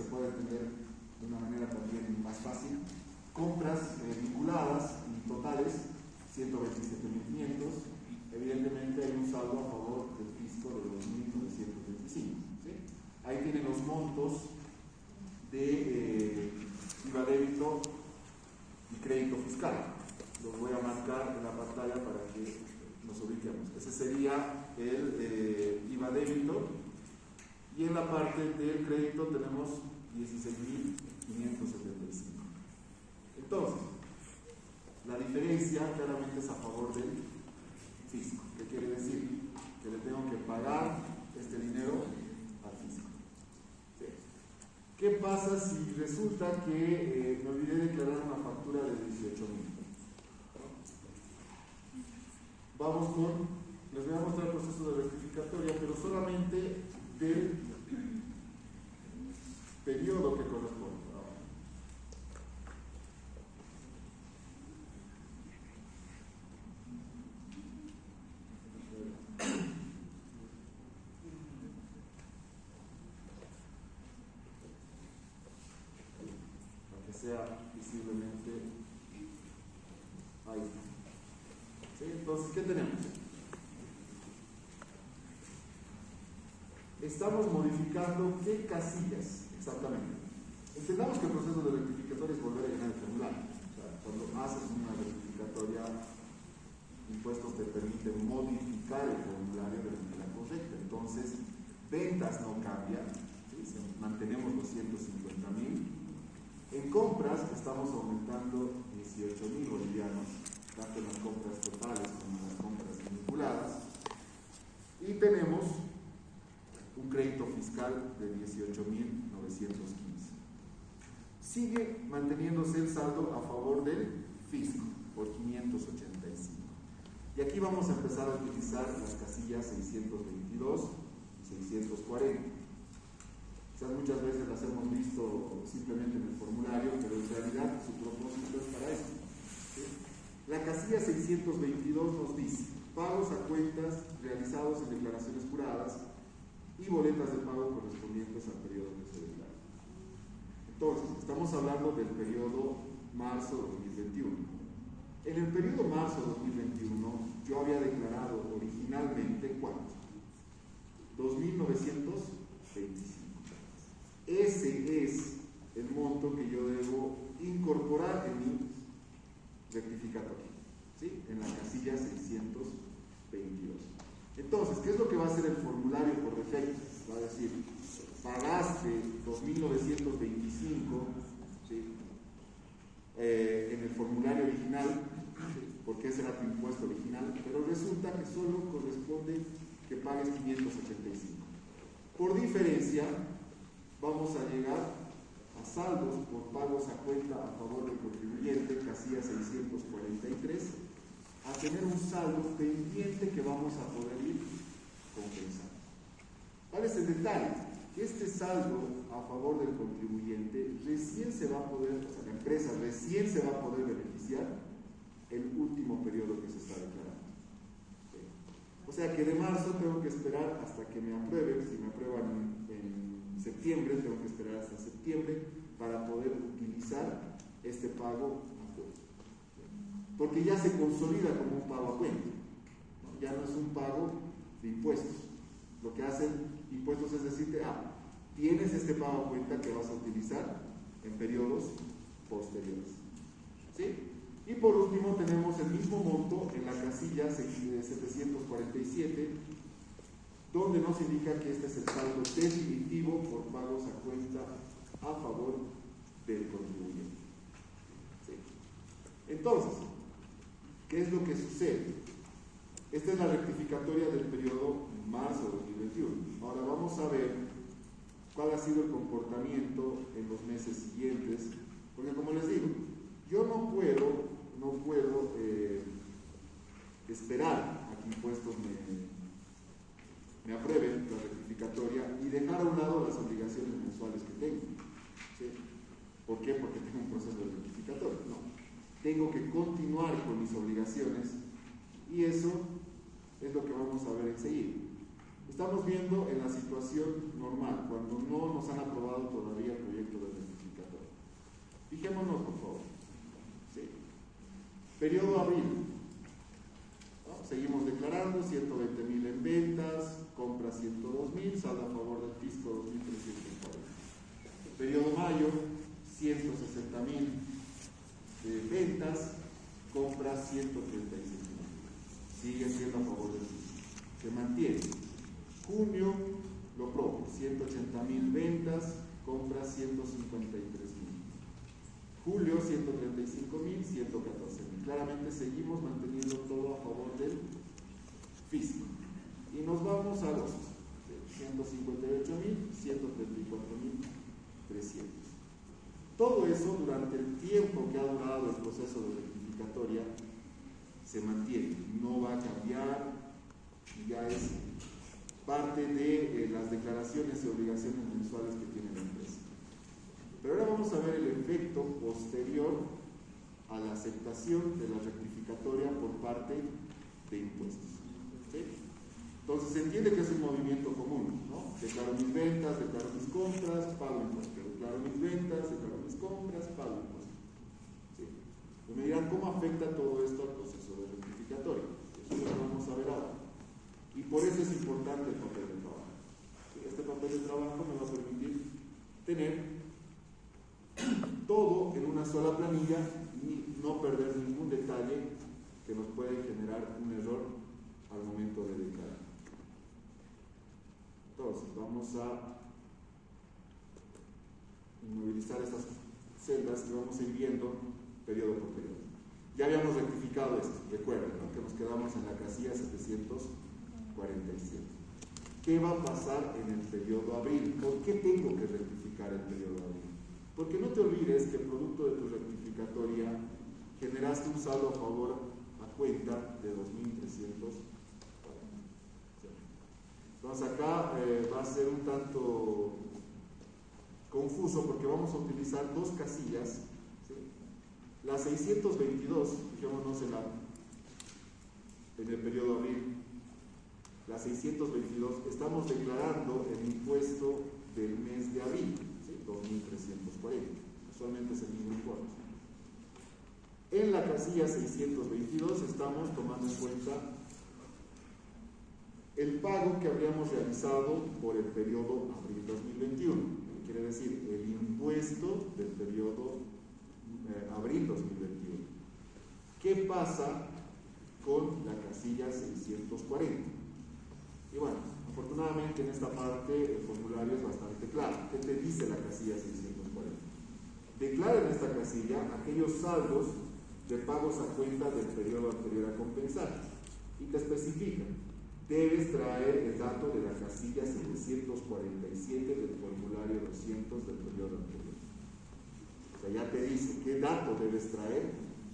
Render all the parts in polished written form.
puede entender de una manera también más fácil. Compras vinculadas y totales, 127.500. Evidentemente hay un saldo a favor del fisco de 2.925. ¿Sí? Ahí tienen los montos de IVA débito y crédito fiscal. Los voy a marcar en la pantalla para que nos ubiquemos. Ese sería el IVA débito, y en la parte del crédito tenemos 16.575. Entonces, la diferencia claramente es a favor del fisco. ¿Qué quiere decir? Que le tengo que pagar este dinero al fisco. ¿Sí? ¿Qué pasa si resulta que me olvidé de declarar una factura de 18.000? Vamos les voy a mostrar el proceso de rectificatoria, pero solamente del periodo que corresponde. Para que sea visiblemente ahí. ¿Sí? Entonces, ¿qué tenemos? Estamos modificando qué casillas exactamente. Entendamos que el proceso de rectificatoria es volver a llenar el formulario. O sea, cuando haces una rectificatoria, impuestos te permiten modificar el formulario de manera correcta. Entonces, ventas no cambian, ¿sí? Mantenemos los 150.000. En compras estamos aumentando 18.000 bolivianos, tanto en las compras totales como en las compras vinculadas, y tenemos un crédito fiscal de 18.915. Sigue manteniéndose el saldo a favor del fisco por 585. Y aquí vamos a empezar a utilizar las casillas 622 y 640. Quizás muchas veces las hemos visto simplemente en el formulario, pero en realidad su propósito es para eso. ¿Sí? La casilla 622 nos dice: pagos a cuentas realizados en declaraciones juradas y boletas de pago correspondientes al periodo que se declara. Entonces, estamos hablando del periodo marzo 2021. En el periodo marzo 2021, yo había declarado originalmente ¿cuánto? 2.925. Ese es el monto que yo debo incorporar en mi rectificatoria, ¿sí? En la casilla 622. Entonces, ¿qué es lo que va a hacer el formulario por defecto? Va a decir: pagaste 2.925, ¿sí? En el formulario original, ¿sí? Porque ese era tu impuesto original, pero resulta que solo corresponde que pagues 585. Por diferencia, vamos a llegar a saldos por pagos a cuenta a favor del contribuyente, casilla 643, a tener un saldo pendiente que vamos a poder ir compensando. ¿Cuál es el detalle? Que este saldo a favor del contribuyente recién se va a poder, o sea, la empresa recién se va a poder beneficiar el último periodo que se está declarando. ¿Sí? O sea que de marzo tengo que esperar hasta que me aprueben. Si me aprueban en septiembre, tengo que esperar hasta septiembre para poder utilizar este pago a cuenta. Porque ya se consolida como un pago a cuenta, ¿no? Ya no es un pago de impuestos. Lo que hacen impuestos es decirte: tienes este pago a cuenta que vas a utilizar en periodos posteriores. ¿Sí? Y por último tenemos el mismo monto en la casilla 747, donde nos indica que este es el saldo definitivo por pagos a cuenta a favor del contribuyente. ¿Sí? Entonces, ¿qué es lo que sucede? Esta es la rectificatoria del periodo marzo 2021. Ahora vamos a ver cuál ha sido el comportamiento en los meses siguientes, porque como les digo, yo no puedo esperar a que impuestos me aprueben la rectificatoria y dejar a un lado las obligaciones mensuales que tengo. ¿Sí? ¿Por qué? Porque tengo un proceso de rectificatoria. No. Tengo que continuar con mis obligaciones, y eso es lo que vamos a ver enseguida. Estamos viendo en la situación normal, cuando no nos han aprobado todavía el proyecto Periodo abril. ¿No? Seguimos declarando 120.000 en ventas, compra 102.000, saldo a favor del fisco 2.340. Periodo mayo, 160.000 de ventas, compra 136.000. Sigue siendo a favor del fisco. Se mantiene. Junio, lo propio, 180.000 ventas, compra 153.000. Julio, 135.000, 114.000. Claramente seguimos manteniendo todo a favor del fisco. Y nos vamos a agosto. 158.000, 134.300. Todo eso durante el tiempo que ha durado el proceso de rectificatoria se mantiene, no va a cambiar, ya es parte de las declaraciones y obligaciones mensuales que tiene la empresa. Pero ahora vamos a ver el efecto posterior a la aceptación de la rectificatoria por parte de impuestos. ¿Sí? Entonces se entiende que es un movimiento común, ¿no? Declaro mis ventas, declaro mis compras, pago impuestos. Declaro mis ventas, declaro mis compras, pago impuestos. ¿Sí? Y me dirán, ¿cómo afecta todo esto al proceso de rectificatoria? Eso es lo que vamos a ver ahora. Y por eso es importante el papel de trabajo. Este papel de trabajo me va a permitir tener todo en una sola planilla y no perder ningún detalle que nos puede generar un error al momento de declarar. Entonces, vamos a inmovilizar estas celdas que vamos a ir viendo periodo por periodo. Ya habíamos rectificado esto, recuerden, ¿no? Que nos quedamos en la casilla 747. ¿Qué va a pasar en el periodo abril? ¿Por qué tengo que rectificar el periodo abril? Porque no te olvides que producto de tu rectificatoria generaste un saldo a favor a cuenta de 2.340. Entonces acá va a ser un tanto confuso porque vamos a utilizar dos casillas. ¿Sí? La 622, fijémonos en el periodo abril. La 622, estamos declarando el impuesto del mes de abril, ¿sí? 2.340, usualmente es el mismo impuesto. En la casilla 622 estamos tomando en cuenta el pago que habríamos realizado por el periodo abril 2021, quiere decir el impuesto del periodo abril 2021. ¿Qué pasa con la casilla 640? Y bueno, afortunadamente en esta parte el formulario es bastante claro. ¿Qué te dice la casilla 640? Declara en esta casilla aquellos saldos de pagos a cuenta del periodo anterior a compensar y te especifica: debes traer el dato de la casilla 747 del formulario 200 del periodo anterior. O sea, ya te dice qué dato debes traer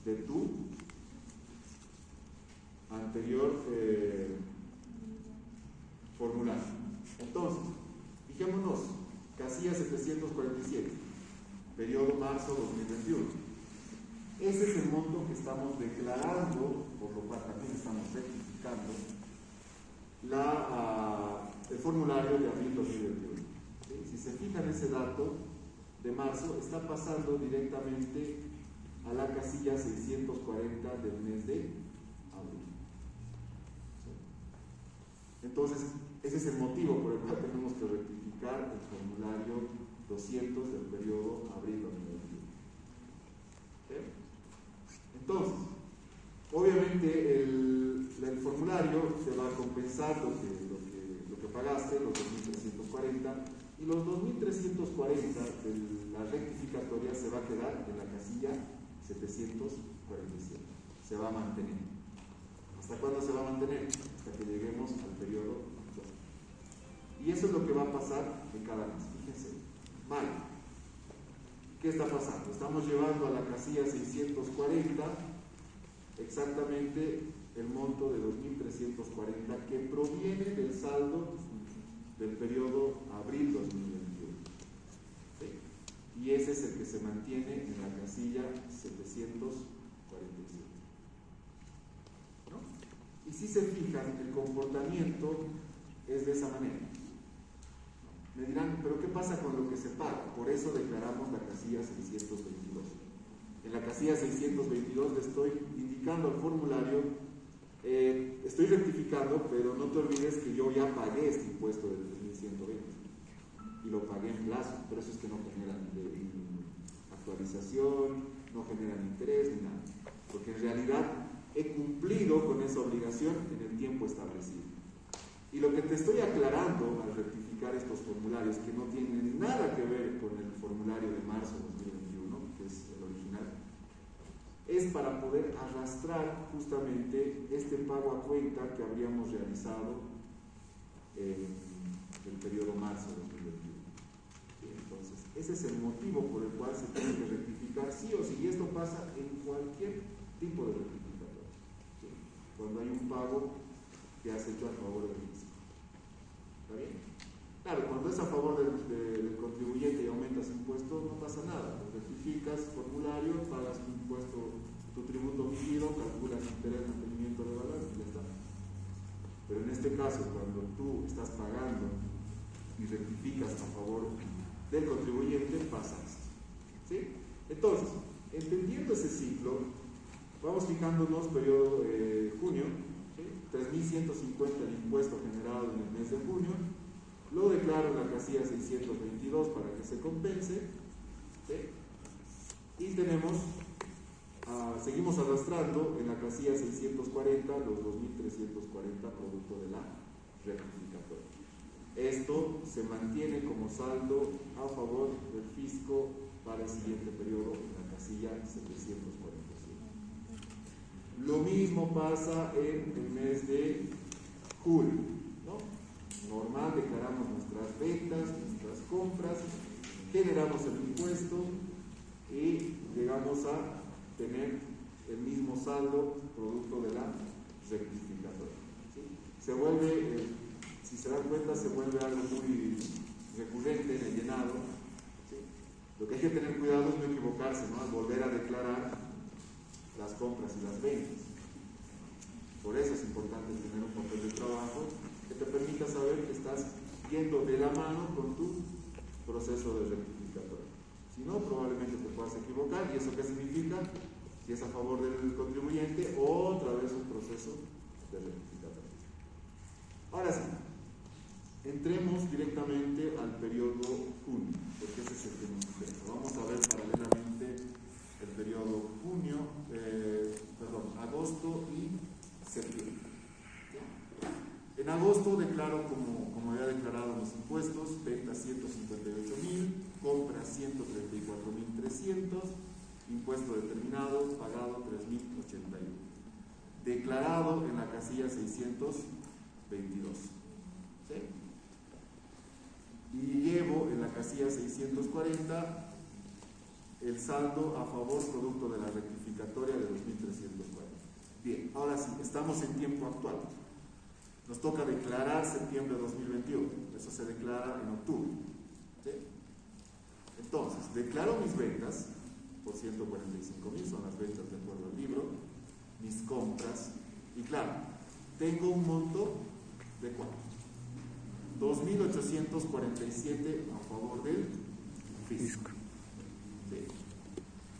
de tu anterior formulario. Entonces, fijémonos, casilla 747, periodo marzo 2021. Ese es el monto que estamos declarando, por lo cual también estamos rectificando el formulario de abril 2021. ¿Sí? Si se fijan, ese dato de marzo está pasando directamente a la casilla 640 del mes de abril. ¿Sí? Entonces, ese es el motivo por el cual tenemos que rectificar el formulario 200 del periodo abril 2021. ¿Sí? Entonces, obviamente el formulario te va a compensar lo que pagaste, los 2.340, y los 2.340 de la rectificatoria se va a quedar en la casilla 747. Se va a mantener. ¿Hasta cuándo se va a mantener? Hasta que lleguemos al periodo 2. Y eso es lo que va a pasar en cada mes. Fíjense. Mayo. ¿Qué está pasando? Estamos llevando a la casilla 640 exactamente el monto de 2.340 que proviene del saldo del periodo abril 2021. ¿Sí? Y ese es el que se mantiene en la casilla 747. ¿No? Y si se fijan, el comportamiento es de esa manera. Me dirán, ¿pero qué pasa con lo que se paga? Por eso declaramos la casilla 622. En la casilla 622 le estoy indicando al formulario, estoy rectificando, pero no te olvides que yo ya pagué este impuesto del 3120 y lo pagué en plazo, por eso es que no generan actualización, no generan interés ni nada, porque en realidad he cumplido con esa obligación en el tiempo establecido. Y lo que te estoy aclarando al rectificar estos formularios, que no tienen nada que ver con el formulario de marzo de 2021, que es el original, es para poder arrastrar justamente este pago a cuenta que habríamos realizado en el periodo marzo de 2021. Entonces, ese es el motivo por el cual se tiene que rectificar sí o sí, y esto pasa en cualquier tipo de rectificatorio. ¿Sí? Cuando hay un pago que has hecho a favor del fisco. ¿Está bien? Claro, cuando es a favor del contribuyente y aumentas impuestos, no pasa nada. Rectificas formulario, pagas tu impuesto, tu tributo mitido, calculas interés, mantenimiento de valor y ya está. Pero en este caso, cuando tú estás pagando y rectificas a favor del contribuyente, pasa esto. ¿Sí? Entonces, entendiendo ese ciclo, vamos fijándonos periodo junio, ¿sí? 3.150 el impuesto generado en el mes de junio, lo declaro en la casilla 622 para que se compense, ¿sí? Y tenemos, seguimos arrastrando en la casilla 640 los 2.340 producto de la rectificatoria. Esto se mantiene como saldo a favor del fisco para el siguiente periodo en la casilla 747. Lo mismo pasa en el mes de julio, ¿no? Normal, declaramos nuestras ventas, nuestras compras, generamos el impuesto y llegamos a tener el mismo saldo producto de la rectificatoria. ¿Sí? Se vuelve, si se dan cuenta, se vuelve algo muy recurrente en el llenado. ¿Sí? Lo que hay que tener cuidado es no equivocarse, ¿no? Al volver a declarar las compras y las ventas. Por eso es importante tener un papel de trabajo que te permita saber que estás yendo de la mano con tu proceso de rectificatoria. Si no, probablemente te puedas equivocar. ¿Y eso qué significa? Si es a favor del contribuyente, otra vez un proceso de rectificatoria. Ahora sí, entremos directamente al periodo junio, porque ese es el que nos interesa. Vamos a ver paralelamente el periodo agosto y septiembre. En agosto declaro, como había declarado los impuestos, ventas 158.000, compras 134.300, impuesto determinado, pagado 3.081. Declarado en la casilla 622. ¿Sí? Y llevo en la casilla 640 el saldo a favor producto de la rectificatoria de 2.340. Bien, ahora sí, estamos en tiempo actual. Nos toca declarar septiembre de 2021. Eso se declara en octubre. ¿Sí? Entonces, declaro mis ventas por 145.000, son las ventas de acuerdo al libro, mis compras, y claro, tengo un monto de ¿cuánto? 2.847 a favor del fisco. Sí.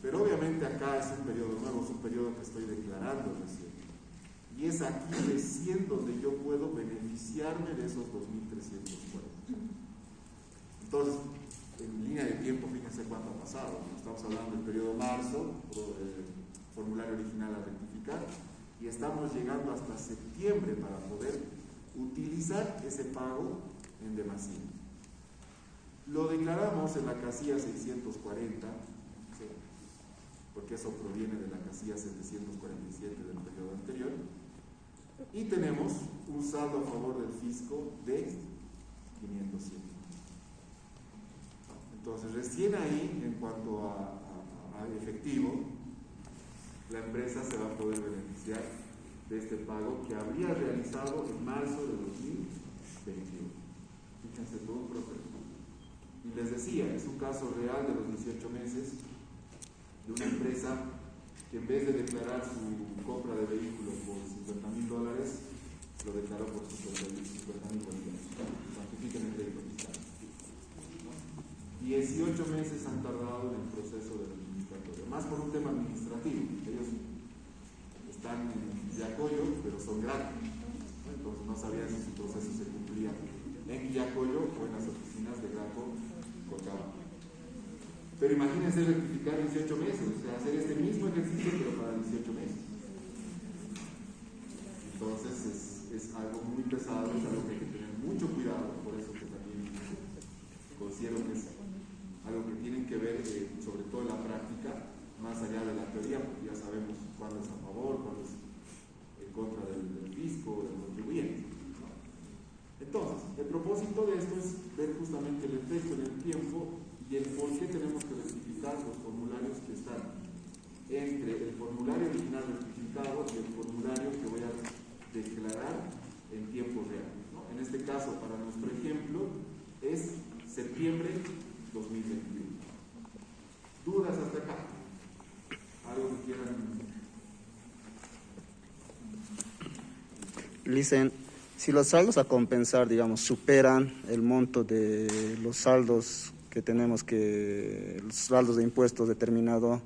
Pero obviamente acá es un periodo nuevo, es un periodo que estoy declarando recién. Y es aquí recién donde yo puedo beneficiarme de esos 2.340. Entonces, en línea de tiempo, fíjense cuánto ha pasado. Estamos hablando del periodo marzo, formulario original a rectificar, y estamos llegando hasta septiembre para poder utilizar ese pago en demasía. Lo declaramos en la casilla 640, ¿sí? Porque eso proviene de la casilla 747 del periodo anterior, y tenemos un saldo a favor del fisco de 507. Entonces, recién ahí, en cuanto a efectivo, la empresa se va a poder beneficiar de este pago que habría realizado en marzo de 2021. Fíjense, todo un proceso. Y les decía, es un caso real de los 18 meses de una empresa que en vez de declarar su compra de vehículos por $50.000, lo declaró por $50.000 bolivianos. Cuantifiquen el crédito fiscal. 18 meses han tardado en el proceso de rectificatorio, más por un tema administrativo. Ellos están en Quillacollo, pero son gratis, ¿no? Entonces no sabían si su proceso se cumplía en Quillacollo o en las oficinas de Graco Cochabamba. Pero imagínense rectificar 18 meses, o sea, hacer este mismo ejercicio pero para 18 meses. Entonces es algo muy pesado, es algo que hay que tener mucho cuidado, por eso que también considero que es algo que tienen que ver sobre todo en la práctica, más allá de la teoría, porque ya sabemos cuándo es a favor, cuándo es en contra del fisco, del contribuyente, ¿no? Entonces, el propósito de esto es ver justamente el efecto en el tiempo y el por qué tenemos que rectificar los formularios que están entre el formulario original rectificado y el formulario que voy a declarar en tiempo real, ¿no? En este caso, para nuestro ejemplo, es septiembre 2021. ¿Dudas hasta acá? ¿Algo que quieran? Dicen, si los saldos a compensar, digamos, superan el monto de los saldos que tenemos que, los saldos de impuestos determinado,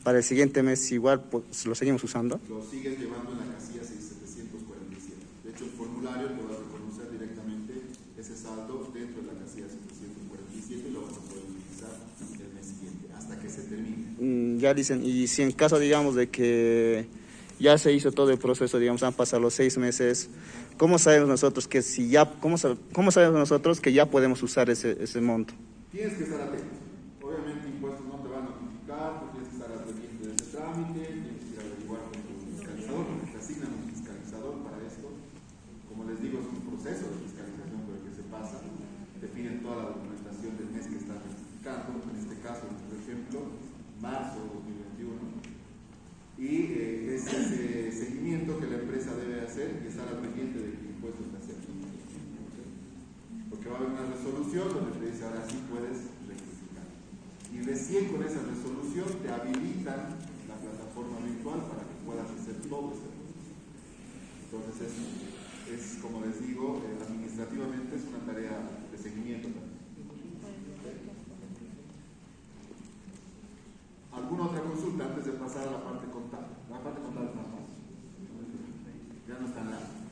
para el siguiente mes igual pues, lo seguimos usando. Lo sigues llevando en la casilla 747. De hecho, el formulario te va a reconocer directamente ese saldo dentro de la casilla 747 y lo vas a poder utilizar el mes siguiente, hasta que se termine. Ya dicen, y si en caso, digamos, de que ya se hizo todo el proceso, digamos, han pasado los 6 meses, ¿cómo sabemos nosotros que si ya, cómo sabemos nosotros que ya podemos usar ese monto? Tienes que estar atento. Obviamente impuestos no te van a notificar, tú tienes que estar al pendiente de ese trámite, tienes que ir a averiguar con tu fiscalizador, porque te asignan un fiscalizador para esto. Como les digo, es un proceso de fiscalización por el que se pasa. Te piden toda la documentación del mes que estás rectificando, en este caso, por ejemplo, marzo de 2021. Y es ese seguimiento que la empresa debe hacer y estar al pendiente de que el impuesto está haciendo. Porque va a haber una resolución donde te dice ahora sí puedes rectificar. Y recién con esa resolución te habilitan la plataforma virtual para que puedas hacer todo ese proceso. Entonces es como les digo, administrativamente es una tarea de seguimiento también. ¿Alguna otra consulta antes de pasar a la parte contable? La parte contable es más fácil. Ya no es tan larga.